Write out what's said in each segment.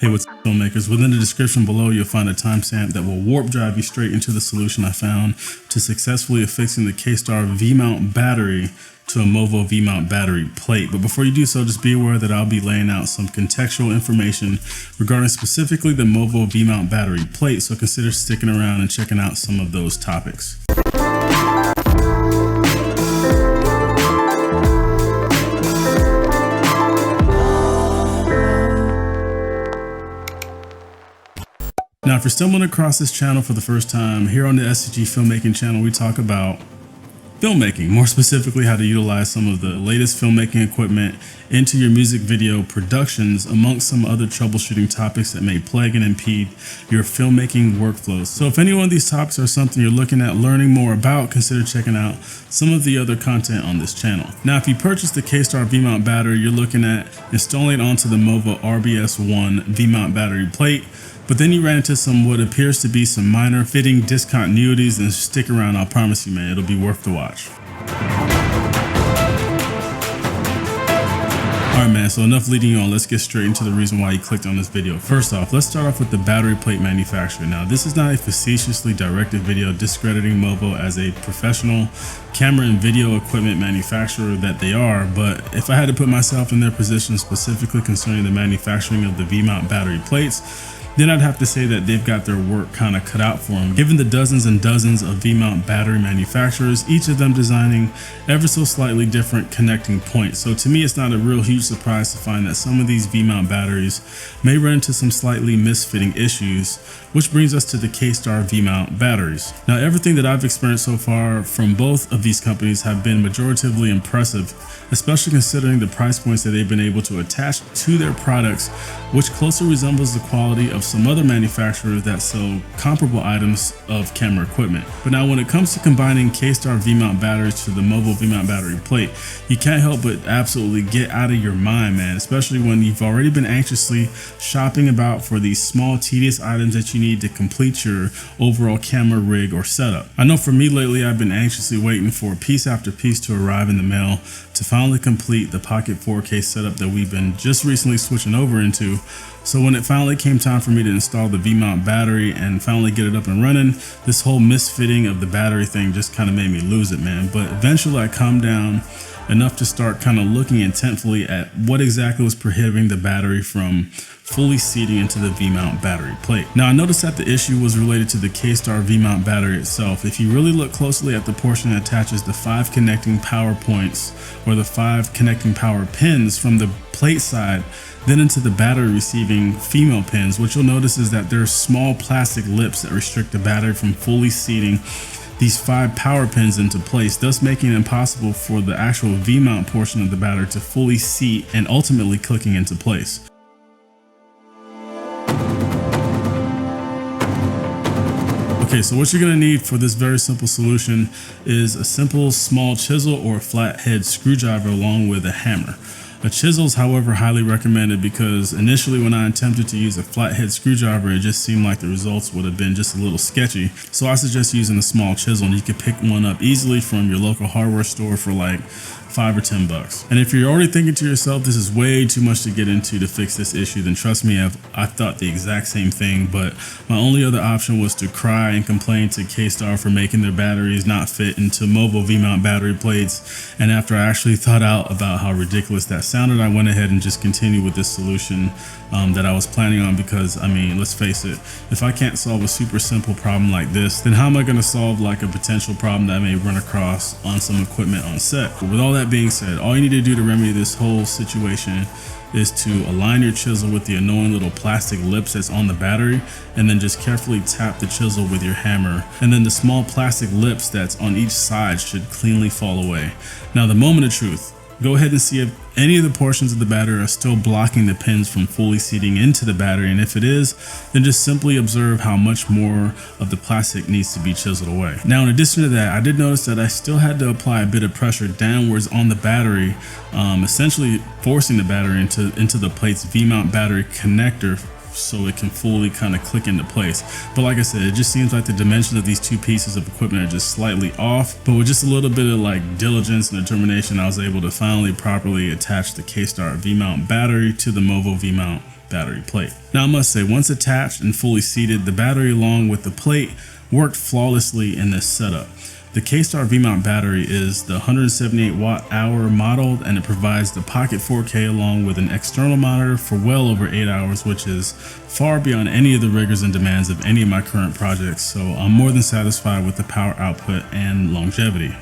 Hey, what's up, filmmakers? Within the description below, you'll find a timestamp that will warp drive you straight into the solution I found to successfully affixing the Kastar V-mount battery to a Movo V-mount battery plate. But before you do so, just be aware that I'll be laying out some contextual information regarding specifically the Movo V-mount battery plate, so consider sticking around and checking out some of those topics. Now, if you're stumbling across this channel for the first time, here on the SCG Filmmaking channel, we talk about filmmaking, more specifically how to utilize some of the latest filmmaking equipment into your music video productions, amongst some other troubleshooting topics that may plague and impede your filmmaking workflows. So if any one of these topics are something you're looking at learning more about, consider checking out some of the other content on this channel. Now, if you purchase the Kastar V-mount battery, you're looking at installing it onto the Movo RBS1 V-mount battery plate. But then you ran into what appears to be some minor fitting discontinuities, and stick around, I'll promise you, man, it'll be worth the watch. Alright, man, so enough leading on, let's get straight into the reason why you clicked on this video. First off, let's start off with the battery plate manufacturer. Now, this is not a facetiously directed video discrediting Movo as a professional camera and video equipment manufacturer that they are, but if I had to put myself in their position specifically concerning the manufacturing of the V-mount battery plates, then I'd have to say that they've got their work kind of cut out for them, given the dozens and dozens of V-mount battery manufacturers, each of them designing ever so slightly different connecting points. So to me, it's not a real huge surprise to find that some of these V-mount batteries may run into some slightly misfitting issues, which brings us to the Kastar V-mount batteries. Now, everything that I've experienced so far from both of these companies have been majoritively impressive, especially considering the price points that they've been able to attach to their products, which closely resembles the quality of some other manufacturers that sell comparable items of camera equipment. But now, when it comes to combining Kastar V-mount batteries to the Movo V-mount battery plate, you can't help but absolutely get out of your mind, man, especially when you've already been anxiously shopping about for these small, tedious items that you need to complete your overall camera rig or setup. I know for me lately, I've been anxiously waiting for piece after piece to arrive in the mail to finally complete the Pocket 4K setup that we've been just recently switching over into. So when it finally came time for me to install the V-mount battery and finally get it up and running, this whole misfitting of the battery thing just kind of made me lose it, man. But eventually I calmed down enough to start kind of looking intentfully at what exactly was prohibiting the battery from fully seating into the V-mount battery plate. Now, I noticed that the issue was related to the Kastar V-mount battery itself. If you really look closely at the portion that attaches the 5 connecting power points, or the 5 connecting power pins from the plate side, then into the battery receiving female pins, what you'll notice is that there are small plastic lips that restrict the battery from fully seating these 5 power pins into place, thus making it impossible for the actual V-mount portion of the battery to fully seat and ultimately clicking into place. Okay, so what you're gonna need for this very simple solution is a simple small chisel or a flathead screwdriver along with a hammer. A chisel is, however, highly recommended because initially when I attempted to use a flathead screwdriver, it just seemed like the results would have been just a little sketchy. So I suggest using a small chisel, and you can pick one up easily from your local hardware store for like $5 or $10. And if you're already thinking to yourself, this is way too much to get into to fix this issue, then trust me, I thought the exact same thing. But my only other option was to cry and complain to Kastar for making their batteries not fit into Movo V-mount battery plates. And after I actually thought out about how ridiculous that sounded, I went ahead and just continued with this solution that I was planning on, because I mean, let's face it, if I can't solve a super simple problem like this, then how am I going to solve like a potential problem that I may run across on some equipment on set? But with all that being said, all you need to do to remedy this whole situation is to align your chisel with the annoying little plastic lips that's on the battery, and then just carefully tap the chisel with your hammer, and then the small plastic lips that's on each side should cleanly fall away. Now, the moment of truth. Go ahead and see if any of the portions of the battery are still blocking the pins from fully seating into the battery, and if it is, then just simply observe how much more of the plastic needs to be chiseled away. Now, in addition to that, I did notice that I still had to apply a bit of pressure downwards on the battery, essentially forcing the battery into the plate's V-mount battery connector so it can fully kind of click into place. But like I said, it just seems like the dimensions of these two pieces of equipment are just slightly off, but with just a little bit of like diligence and determination, I was able to finally properly attach the Kastar V-mount battery to the Movo V-mount battery plate. Now I must say, once attached and fully seated, the battery along with the plate worked flawlessly in this setup. The Kastar V-mount battery is the 178 watt-hour modeled, and it provides the Pocket 4K along with an external monitor for well over 8 hours, which is far beyond any of the rigors and demands of any of my current projects. So I'm more than satisfied with the power output and longevity.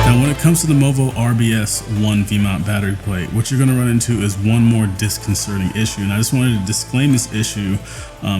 Now, when it comes to the Movo RBS1 V-mount battery plate, what you're going to run into is one more disconcerting issue. And I just wanted to disclaim this issue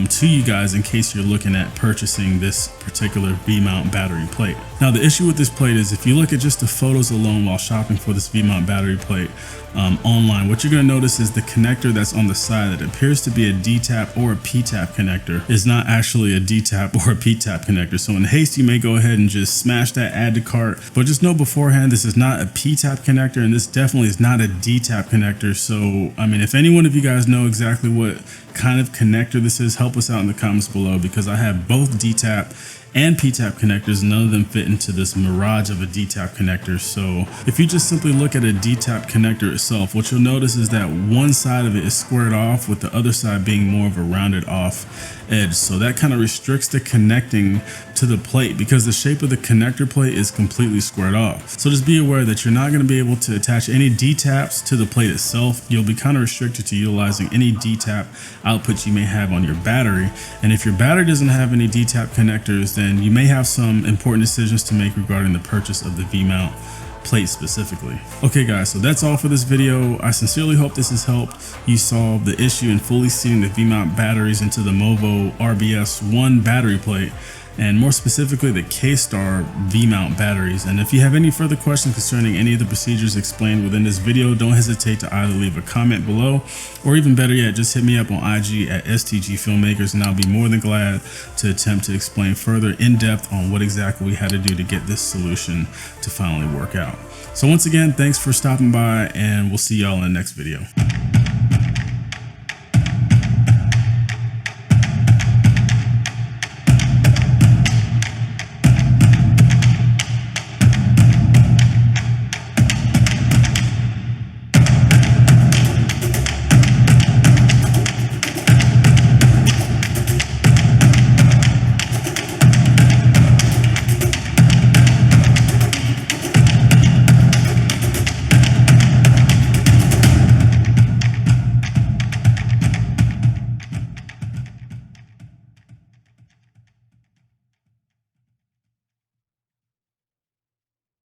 to you guys in case you're looking at purchasing this particular V-mount battery plate. Now, the issue with this plate is if you look at just the photos alone while shopping for this V-mount battery plate online, what you're going to notice is the connector that's on the side that appears to be a D-tap or a P-tap connector is not actually a D-tap or a P-tap connector. So in haste, you may go ahead and just smash that, add to cart, but just know beforehand, this is not a P-tap connector, and this definitely is not a D-tap connector. So, I mean, if any one of you guys know exactly what kind of connector this is, help us out in the comments below, because I have both D-tap and P-tap connectors. None of them fit into this mirage of a D-tap connector. So if you just simply look at a D-tap connector itself, what you'll notice is that one side of it is squared off, with the other side being more of a rounded off edge. So that kind of restricts the connecting to the plate, because the shape of the connector plate is completely squared off. So just be aware that you're not going to be able to attach any D-taps to the plate itself. You'll be kind of restricted to utilizing any D-tap outputs you may have on your battery. And if your battery doesn't have any D-tap connectors, then you may have some important decisions to make regarding the purchase of the V-mount plate specifically. Okay guys, so that's all for this video. I sincerely hope this has helped you solve the issue in fully seating the V-mount batteries into the Movo RBS1 battery plate, and more specifically the Kastar V-mount batteries. And if you have any further questions concerning any of the procedures explained within this video, don't hesitate to either leave a comment below, or even better yet, just hit me up on IG at STG Filmmakers, and I'll be more than glad to attempt to explain further in depth on what exactly we had to do to get this solution to finally work out. So once again, thanks for stopping by, and we'll see y'all in the next video.